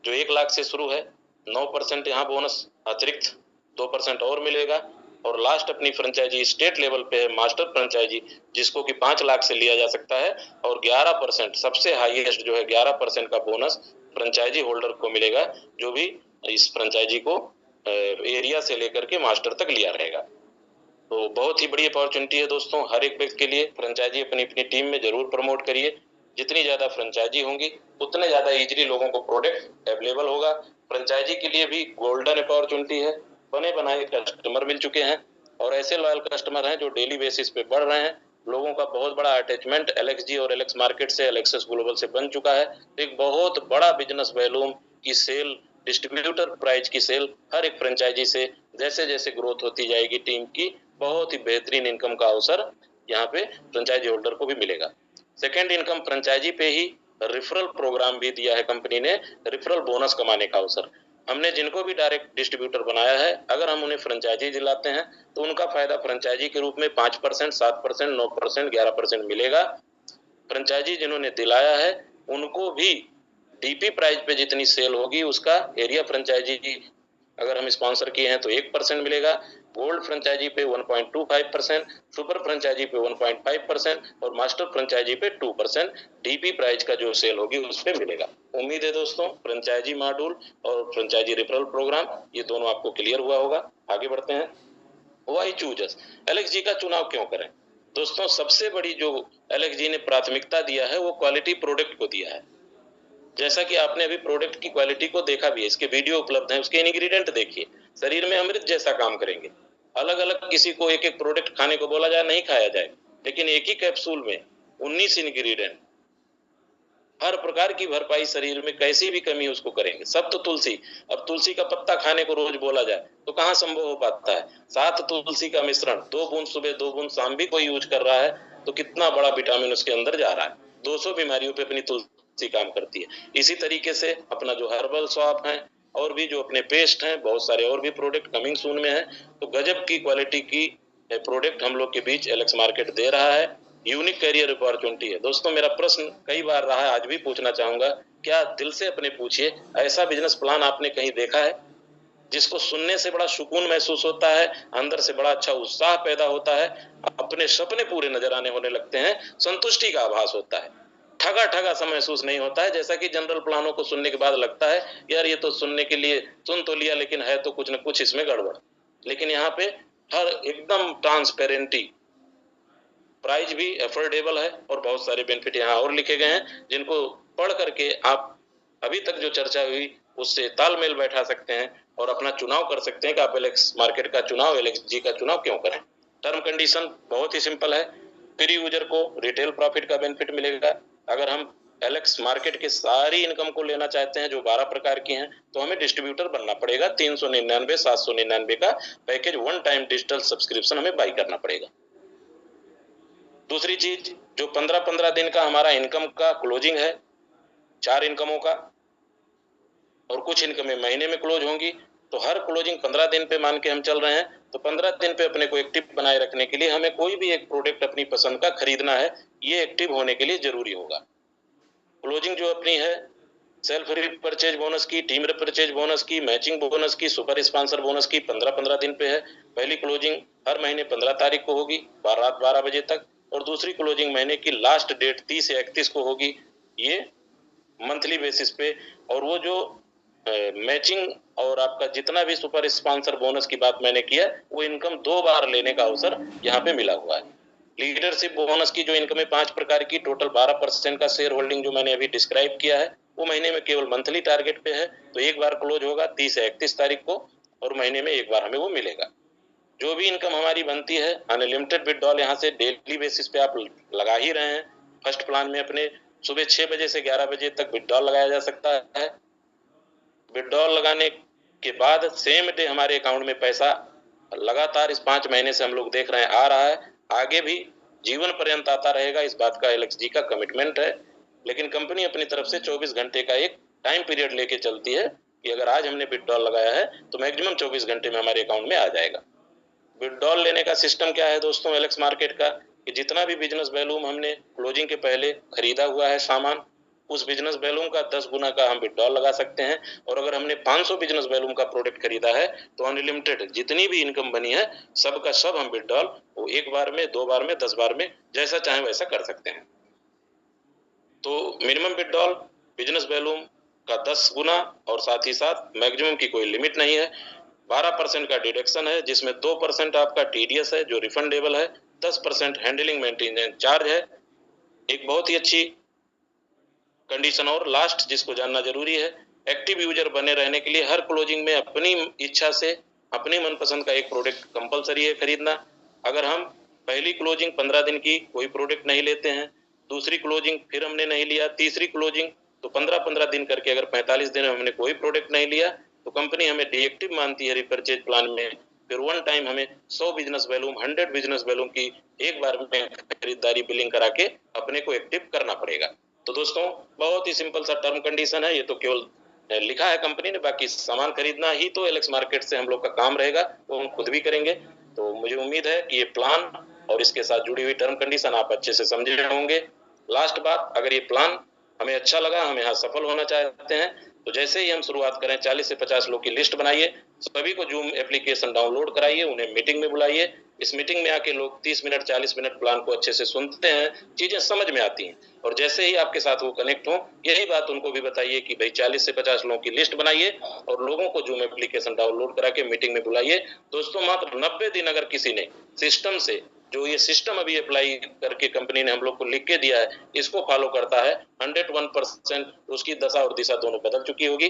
जो 1 लाख से शुरू है, 9% यहाँ बोनस अतिरिक्त 2% और मिलेगा। और लास्ट अपनी फ्रेंचाइजी स्टेट लेवल पे है मास्टर फ्रेंचाइजी, जिसको कि 5 लाख से लिया जा सकता है और 11% सबसे हाईएस्ट जो है 11% का बोनस फ्रेंचाइजी होल्डर को मिलेगा, जो भी इस फ्रेंचाइजी को एरिया से लेकर के मास्टर तक लिया रहेगा। तो बहुत ही बड़ी अपॉर्चुनिटी है दोस्तों हर एक व्यक्ति के लिए। फ्रेंचाइजी अपनी अपनी टीम में जरूर प्रमोट करिए। जितनी ज्यादा फ्रेंचाइजी होंगी उतने ज्यादा इजीली लोगों को प्रोडक्ट अवेलेबल होगा। फ्रेंचाइजी के लिए भी गोल्डन अपॉर्चुनिटी है। बने बनाए कस्टमर मिल चुके हैं और ऐसे लॉयल कस्टमर हैं जो डेली बेसिस पे बढ़ रहे हैं। लोगों का बहुत बड़ा अटैचमेंट एलेक्सजी और एलेक्स मार्केट से, एलेक्सस ग्लोबल से बन चुका है। एक बहुत बड़ा बिजनेस वॉल्यूम की सेल, डिस्ट्रीब्यूटर प्राइस की सेल हर एक फ्रेंचाइजी से जैसे जैसे ग्रोथ होती जाएगी टीम की, बहुत ही बेहतरीन इनकम का अवसर यहाँ पे फ्रेंचाइजी होल्डर को भी मिलेगा। सेकेंड इनकम, फ्रेंचाइजी पे ही रिफरल प्रोग्राम भी दिया है कंपनी ने, रिफरल बोनस कमाने का अवसर। हमने जिनको भी डायरेक्ट डिस्ट्रीब्यूटर बनाया है, अगर हम उन्हें फ्रेंचाइजी दिलाते हैं तो उनका फायदा फ्रेंचाइजी के रूप में 5%, 7%, 9%, 11% मिलेगा। फ्रेंचाइजी जिन्होंने दिलाया है उनको भी डीपी प्राइस पे जितनी सेल होगी उसका एरिया फ्रेंचाइजी अगर हम स्पॉन्सर किए हैं तो 1% मिलेगा, गोल्ड फ्रेंचाइजी पे 1.25%, सुपर फ्रेंचाइजी पे 1.5% और मास्टर फ्रेंचाइजी पे 2% डीपी प्राइस का जो सेल होगी उस पे मिलेगा। उम्मीद है दोस्तों फ्रेंचाइजी मॉड्यूल और फ्रेंचाइजी रेफरल प्रोग्राम ये दोनों आपको क्लियर हुआ होगा। आगे बढ़ते हैं। वाई चूज अस, एलेक्सजी का चुनाव क्यों करें? दोस्तों सबसे बड़ी जो एलेक्सजी ने प्राथमिकता दिया है वो क्वालिटी प्रोडक्ट को दिया है। जैसा कि आपने अभी प्रोडक्ट की क्वालिटी को देखा भी है, इसके वीडियो उपलब्ध हैं, उसके इंग्रेडिएंट देखिए, शरीर में अमृत जैसा काम करेंगे। अलग अलग किसी को एक एक प्रोडक्ट खाने को बोला जाए नहीं खाया जाए, लेकिन एक ही कैप्सूल में 19 इंग्रेडिएंट हर प्रकार की भरपाई शरीर में कैसी भी कमी है उसको करेंगे। सब तो तुलसी, अब तुलसी का पत्ता खाने को रोज बोला जाए तो कहाँ संभव हो पाता है। 7 तुलसी का मिश्रण 2 बूंद सुबह 2 बूंद शाम भी कोई यूज कर रहा है तो कितना बड़ा विटामिन उसके अंदर जा रहा है। 200 बीमारियों पे अपनी तुलसी काम करती है। इसी तरीके से अपना जो हर्बल शॉप है और भी जो अपने पेस्ट हैं, बहुत सारे और भी प्रोडक्ट कमिंग सून में है। तो गजब की क्वालिटी की प्रोडक्ट हम लोग के बीच एलेक्स मार्केट दे रहा है। यूनिक करियर अपॉर्चुनिटी है। दोस्तों मेरा प्रश्न कई बार रहा है, आज भी पूछना चाहूंगा, क्या दिल से अपने पूछिए, ऐसा बिजनेस प्लान आपने कहीं देखा है जिसको सुनने से बड़ा सुकून महसूस होता है, अंदर से बड़ा अच्छा उत्साह पैदा होता है, अपने सपने पूरे नजर आने होने लगते हैं, संतुष्टि का आभास होता है, ठगा ठगा सा महसूस नहीं होता है। जैसा कि जनरल प्लानों को सुनने के बाद लगता है यार ये तो सुनने के लिए सुन तो लिया लेकिन है तो कुछ न कुछ इसमें गड़बड़। लेकिन यहाँ पे हर एकदम ट्रांसपेरेंटी, प्राइस भी अफोर्डेबल है और बहुत सारे बेनिफिट यहाँ और लिखे गए हैं जिनको पढ़ करके आप अभी तक जो चर्चा हुई उससे तालमेल बैठा सकते हैं और अपना चुनाव कर सकते हैं कि आप एलेक्स मार्केट का चुनाव, एलेक्स जी का चुनाव क्यों करें। टर्म कंडीशन बहुत ही सिंपल है। फ्री यूजर को रिटेल प्रॉफिट का बेनिफिट मिलेगा। अगर हम एलेक्स मार्केट की सारी इनकम को लेना चाहते हैं जो 12 प्रकार की हैं तो हमें डिस्ट्रीब्यूटर बनना पड़ेगा। 399 799 का package one time digital subscription हमें बाई करना पड़ेगा। दूसरी चीज, जो 15-15 दिन का हमारा इनकम का क्लोजिंग है, 4 इनकमों का, और कुछ इनकमें महीने में क्लोज होंगी, तो हर क्लोजिंग 15 दिन पे मान के हम चल रहे हैं, तो 15 दिन पे अपने को एक्टिव बनाए रखने के लिए हमें कोई भी एक प्रोडक्ट अपनी पसंद का खरीदना है। ये एक्टिव होने के लिए जरूरी होगा। क्लोजिंग जो अपनी है, सेल्फ परचेज बोनस की, टीम परचेज बोनस की, मैचिंग बोनस की, सुपर स्पॉन्सर बोनस की 15-15 दिन पे है। पहली क्लोजिंग हर महीने 15 तारीख को होगी रात 12 बजे तक, और दूसरी क्लोजिंग महीने की लास्ट डेट 30 या 31 को होगी, ये मंथली बेसिस पे। और वो जो मैचिंग और आपका जितना भी सुपर स्पॉन्सर बोनस की बात मैंने किया, वो इनकम 2 बार लेने का अवसर यहाँ पे मिला हुआ है। लीडरशिप बोनस की जो इनकम है 5 प्रकार की, टोटल 12% का शेयर होल्डिंग जो मैंने अभी डिस्क्राइब किया है, वो महीने में केवल मंथली टारगेट पे है। तो एक बार क्लोज होगा 30 या 31 तारीख को और महीने में एक बार हमें वो मिलेगा। जो भी इनकम हमारी बनती है अनलिमिटेड विड्रॉल यहाँ से डेली बेसिस पे आप लगा ही रहे हैं। फर्स्ट प्लान में अपने सुबह 6 बजे से 11 बजे तक विड्रॉल लगाया जा सकता है। विड्रॉल लगाने के बाद सेम डे हमारे अकाउंट में पैसा लगातार इस 5 महीने से हम लोग देख रहे हैं आ रहा है, आगे भी जीवन पर्यंत आता रहेगा। इस बात का एलेक्स जी का कमिटमेंट है। लेकिन कंपनी अपनी तरफ से 24 घंटे का एक टाइम पीरियड लेके चलती है कि अगर आज हमने विड्रॉल लगाया है तो मैक्सिमम 24 घंटे में हमारे अकाउंट में आ जाएगा। विड्रॉल लेने का सिस्टम क्या है दोस्तों एलेक्स मार्केट का, कि जितना भी बिजनेस वैल्यूम हमने क्लोजिंग के पहले खरीदा हुआ है सामान, उस बिजनेस वैल्यूम का 10 गुना का हम विड्रॉल लगा सकते हैं। और अगर हमने 500 बिजनेस वैल्यूम का प्रोडक्ट खरीदा है तो अनलिमिटेड जितनी भी इनकम बनी है सब का सब हम विड्रॉल वो एक बार में, 2 बार में, 10 बार में, जैसा चाहे वैसा कर सकते हैं। तो मिनिमम विड्रॉल बिजनेस वैल्यूम का 10 गुना और साथ ही साथ मैक्सिमम की कोई लिमिट नहीं है। 12% का डिडक्शन है जिसमें 2% आपका टीडीएस है जो रिफंडेबल है, 10% हैंडलिंग मेंटेनेंस चार्ज है। एक बहुत ही अच्छी कंडीशन और लास्ट जिसको जानना जरूरी है, एक्टिव यूजर बने रहने के लिए हर क्लोजिंग में अपनी इच्छा से अपनी मनपसंद का एक प्रोडक्ट कंपलसरी है खरीदना। अगर हम पहली क्लोजिंग 15 दिन की कोई प्रोडक्ट नहीं लेते हैं, दूसरी क्लोजिंग फिर हमने नहीं लिया, तीसरी क्लोजिंग तो 15-15 दिन करके अगर 45 दिन में हमने कोई प्रोडक्ट नहीं लिया तो कंपनी हमें डीएक्टिव मानती है रिपर्चेज प्लान में। फिर वन टाइम हमें 100 बिजनेस वैल्यूम, 100 बिजनेस वैल्यूम की एक बार में खरीदारी बिलिंग करा के अपने को एक्टिव करना पड़ेगा। तो दोस्तों बहुत ही सिंपल सा टर्म कंडीशन है, ये तो केवल लिखा है कंपनी ने, बाकी सामान खरीदना ही तो एलेक्स मार्केट से हम लोग का काम रहेगा, वो हम खुद भी करेंगे। तो मुझे उम्मीद है कि ये प्लान और इसके साथ जुड़ी हुई टर्म कंडीशन आप अच्छे से समझे होंगे। लास्ट बात, अगर ये प्लान हमें अच्छा लगा, हम यहाँ सफल होना चाहते हैं, तो जैसे ही हम शुरुआत करें 40 से 50 लोग की लिस्ट बनाइए, सभी को जूम एप्लीकेशन डाउनलोड कराइए, उन्हें मीटिंग में बुलाइए। इस मीटिंग में आके लोग 30 मिनट 40 मिनट प्लान को अच्छे से सुनते हैं, चीजें समझ में आती हैं, और जैसे ही आपके साथ वो कनेक्ट हो यही बात उनको भी बताइए कि भाई 40 से 50 लोगों की लिस्ट बनाइए और लोगों को जूम एप्लीकेशन डाउनलोड करा के मीटिंग में बुलाइए। दोस्तों मात्र 90 दिन अगर किसी ने सिस्टम से, जो ये सिस्टम अभी अप्लाई करके कंपनी ने हम लोग को लिख के दिया है, इसको फॉलो करता है, 101% उसकी दशा और दिशा दोनों बदल चुकी होगी।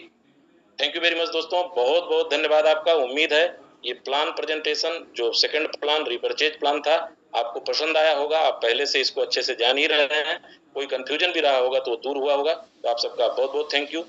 थैंक यू वेरी मच दोस्तों, बहुत बहुत धन्यवाद आपका। उम्मीद है ये प्लान प्रेजेंटेशन जो सेकंड प्लान रिपर्चेज प्लान था आपको पसंद आया होगा, आप पहले से इसको अच्छे से जान ही रहे हैं, कोई कंफ्यूजन भी रहा होगा तो दूर हुआ होगा। तो आप सबका बहुत बहुत थैंक यू।